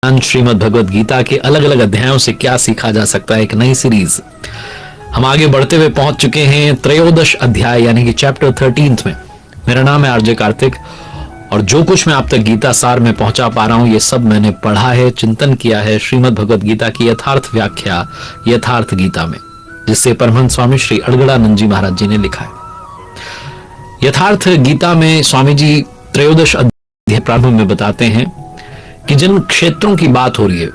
श्रीमद् भगवद गीता के अलग अलग अध्यायों से क्या सीखा जा सकता है, एक नई सीरीज हम आगे बढ़ते हुए पहुंच चुके हैं त्रयोदश अध्याय यानी कि चैप्टर 13 में। मेरा नाम है आरजे कार्तिक और जो कुछ मैं आप तक गीता सार में पहुंचा पा रहा हूं ये सब मैंने पढ़ा है, चिंतन किया है श्रीमद् भगवद गीता की यथार्थ व्याख्या यथार्थ गीता में, जिससे परमहंस स्वामी श्री अड़गड़ानंद जी महाराज जी ने लिखा है। यथार्थ गीता में स्वामी जी त्रयोदश अध्याय प्रारंभ में बताते हैं कि जिन क्षेत्रों की बात हो रही है,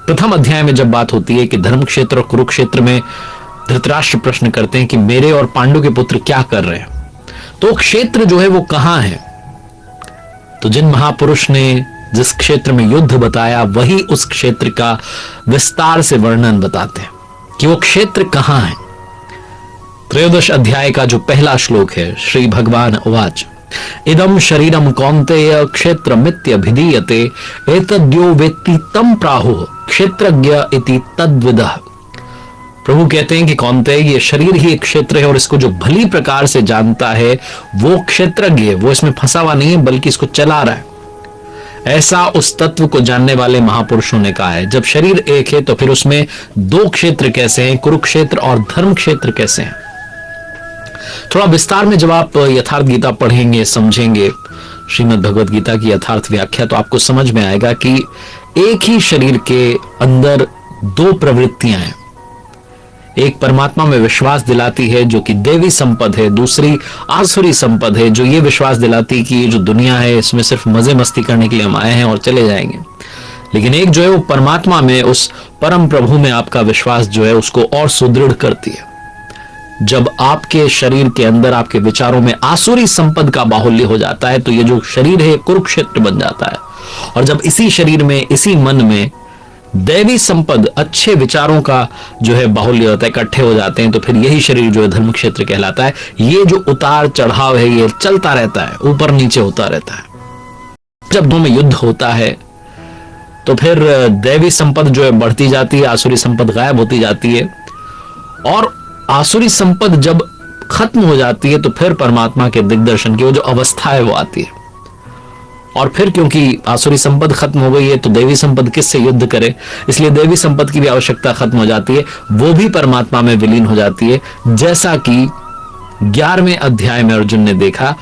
प्रथम अध्याय में जब बात होती है कि धर्म क्षेत्र और कुरुक्षेत्र में धृतराष्ट्र प्रश्न करते हैं कि मेरे और पांडु के पुत्र क्या कर रहे हैं, तो क्षेत्र जो है वो कहां है। तो जिन महापुरुष ने जिस क्षेत्र में युद्ध बताया वही उस क्षेत्र का विस्तार से वर्णन बताते हैं कि वो क्षेत्र कहां है। त्रयोदश अध्याय का जो पहला श्लोक है, श्री भगवान उवाच इदम शरीरम कौन्तेय क्षेत्रमित्यभिधीयते एतद्यो वेत्ति तम प्राहुः क्षेत्रज्ञ इति तद्विदः। प्रभु कहते हैं कि कौन्तेय ये शरीर ही एक क्षेत्र है और इसको जो भली प्रकार से जानता है वो क्षेत्रज्ञ है, वो इसमें फंसा हुआ नहीं है बल्कि इसको चला रहा है। ऐसा उस तत्व को जानने वाले महापुरुषों ने कहा है। जब शरीर एक है तो फिर उसमें दो क्षेत्र कैसे हैं, कुरुक्षेत्र और धर्म क्षेत्र कैसे हैं। थोड़ा विस्तार में जब आप यथार्थ गीता पढ़ेंगे, समझेंगे श्रीमद् भगवद गीता की यथार्थ व्याख्या, तो आपको समझ में आएगा कि एक ही शरीर के अंदर दो प्रवृत्तियां हैं। एक परमात्मा में विश्वास दिलाती है जो कि देवी संपद है, दूसरी आसुरी संपद है जो ये विश्वास दिलाती है कि ये जो दुनिया है इसमें सिर्फ मजे मस्ती करने के लिए हम आए हैं और चले जाएंगे। लेकिन एक जो है वो परमात्मा में, उस परम प्रभु में आपका विश्वास जो है उसको और सुदृढ़ करती है। जब आपके शरीर के अंदर आपके विचारों में आसुरी संपद का बाहुल्य हो जाता है तो ये जो शरीर है कुरुक्षेत्र बन जाता है। और जब इसी शरीर में, इसी मन में दैवी संपद, अच्छे विचारों का जो है बाहुल्य होता है, इकट्ठे हो जाते हैं, तो फिर यही शरीर जो है धर्म क्षेत्र कहलाता है। ये जो उतार चढ़ाव है ये चलता रहता है, ऊपर नीचे होता रहता है। जब दोनों में युद्ध होता है तो फिर दैवी संपद जो है बढ़ती जाती है, आसुरी संपद गायब होती जाती है। और आसुरी संपद जब खत्म हो जाती है तो फिर परमात्मा के दिग्दर्शन की वो जो अवस्था है वो आती है। और फिर क्योंकि आसुरी संपद खत्म हो गई है तो देवी संपद किससे युद्ध करे, इसलिए देवी संपद की भी आवश्यकता खत्म हो जाती है, वो भी परमात्मा में विलीन हो जाती है। जैसा कि 11वें अध्याय में अर्जुन ने देखा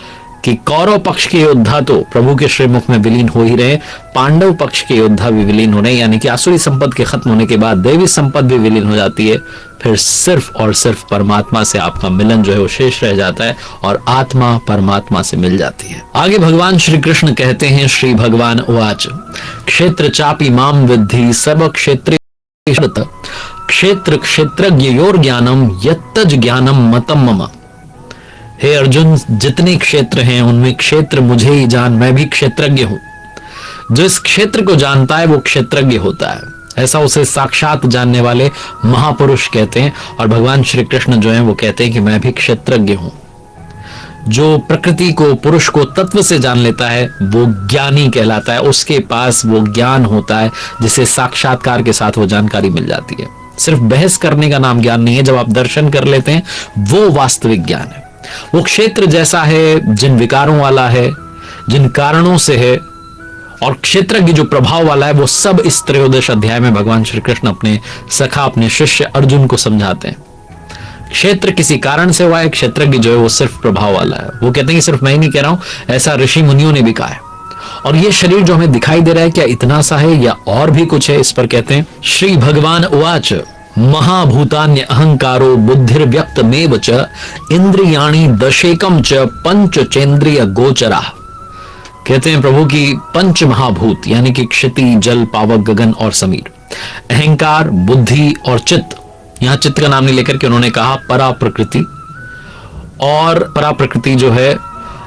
कि कौरव पक्ष के योद्धा तो प्रभु के श्रीमुख में विलीन हो ही रहे, पांडव पक्ष के योद्धा भी विलीन हो रहे, यानी कि आसुरी संपद के खत्म होने के बाद देवी संपद भी विलीन हो जाती है। फिर सिर्फ और सिर्फ परमात्मा से आपका मिलन जो है वो शेष रह जाता है और आत्मा परमात्मा से मिल जाती है। आगे भगवान श्री कृष्ण कहते हैं, श्री भगवान उवाच क्षेत्र चापि माम विद्धि सर्व क्षेत्र क्षेत्र क्षेत्रज्ञयोर ज्ञानम यत्तज ज्ञानम मतम मम। हे अर्जुन, जितने क्षेत्र हैं उनमें क्षेत्र मुझे ही जान, मैं भी क्षेत्रज्ञ हूं। जो इस क्षेत्र को जानता है वो क्षेत्रज्ञ होता है, ऐसा उसे साक्षात जानने वाले महापुरुष कहते हैं। और भगवान श्री कृष्ण जो है वो कहते हैं कि मैं भी क्षेत्रज्ञ हूं। जो प्रकृति को, पुरुष को तत्व से जान लेता है वो ज्ञानी कहलाता है। उसके पास वो ज्ञान होता है जिसे साक्षात्कार के साथ वो जानकारी मिल जाती है। सिर्फ बहस करने का नाम ज्ञान नहीं है, जब आप दर्शन कर लेते हैं वो वास्तविक ज्ञान है। वो क्षेत्र जैसा है, जिन विकारों वाला है, जिन कारणों से है, और क्षेत्र की जो प्रभाव वाला है, वो सब इस त्रयोदश अध्याय में भगवान श्री कृष्ण अपने सखा, अपने शिष्य अर्जुन को समझाते हैं। क्षेत्र किसी कारण से हुआ है, क्षेत्रज्ञ जो है वो सिर्फ प्रभाव वाला है। वो कहते हैं कि सिर्फ मैं ही नहीं कह रहा हूं, ऐसा ऋषि मुनियों ने भी कहा है। और ये शरीर जो हमें दिखाई दे रहा है क्या इतना सा है या और भी कुछ है, इस पर कहते हैं श्री भगवान उवाच महाभूतान्य अहंकारो बुद्धिर्व्यक्तमेव च इंद्रियाणि दशेकम च पंचचेंद्रिय गोचरा। कहते हैं प्रभु की पंच महाभूत यानी कि क्षिति, जल, पावक, गगन और समीर, अहंकार, बुद्धि और चित्त। यहां चित्त का नाम नहीं लेकर के उन्होंने कहा परा प्रकृति। और परा प्रकृति जो है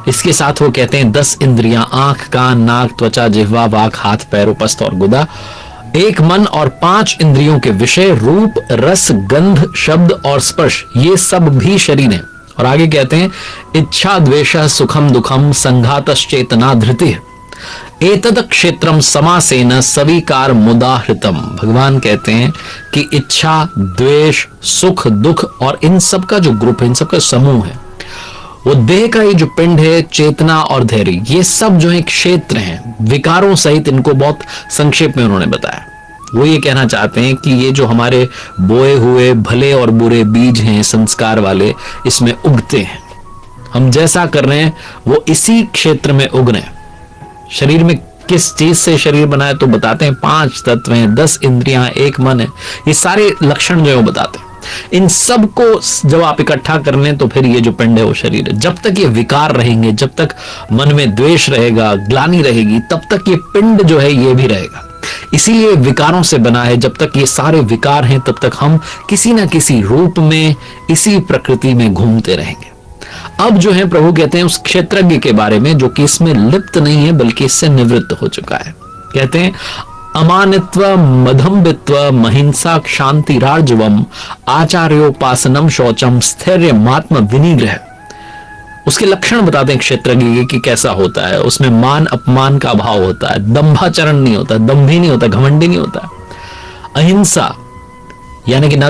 इसके साथ वो कहते हैं 10 इंद्रियां, आंख, कान, नाक, त्वचा, जिह्वा, वाक, हाथ, पैर, उपस्थ और गुदा, एक मन और 5 इंद्रियों के विषय रूप, रस, गंध, शब्द और स्पर्श, ये सब भी शरीर है। और आगे कहते हैं इच्छा, द्वेष, सुखम, दुखम, संघातश्चेतना, धृति एतद क्षेत्रम समासेन सविकार मुदाहृतम। भगवान कहते हैं कि इच्छा, द्वेष, सुख, दुख और इन सब का जो ग्रुप है, इन सब का समूह है, वो देह का ये जो पिंड है, चेतना और धैर्य, ये सब जो है क्षेत्र हैं, विकारों सहित इनको बहुत संक्षेप में उन्होंने बताया। वो ये कहना चाहते हैं कि ये जो हमारे बोए हुए भले और बुरे बीज हैं संस्कार वाले, इसमें उगते हैं। हम जैसा कर रहे हैं वो इसी क्षेत्र में उग रहे हैं। शरीर में किस चीज से शरीर बना है तो बताते हैं 5 तत्व हैं, 10 इंद्रियां, 1 मन है। ये सारे लक्षण जो है वो बताते हैं। इन सब को जब आप इकट्ठा कर लें तो फिर ये जो पिंड है वो शरीर है। जब तक ये विकार रहेंगे, जब तक मन में द्वेष रहेगा, ग्लानि रहेगी, तब तक ये पिंड जो है ये भी रहेगा। इसीलिए विकारों से बना है। जब तक ये सारे विकार हैं तब तक हम किसी ना किसी रूप में इसी प्रकृति में घूमते रहेंगे। अब जो है प्रभु कहते हैं उस क्षेत्रज्ञ के बारे में जो कि इसमें लिप्त नहीं है बल्कि इससे निवृत्त हो चुका है। कहते हैं अमानित्व मधम्बित्व महिंसा क्षांति राजवम आचार्योपासनम शौचम स्थैर्य मात्म विनिग्रह। उसके लक्षण बताते हैं क्षेत्रज्ञ कि कैसा होता है। उसमें मान अपमान का अभाव होता है, दंभाचरण नहीं होता, दंभी नहीं होता, घमंडी नहीं होता, अहिंसा यानी कि ना तो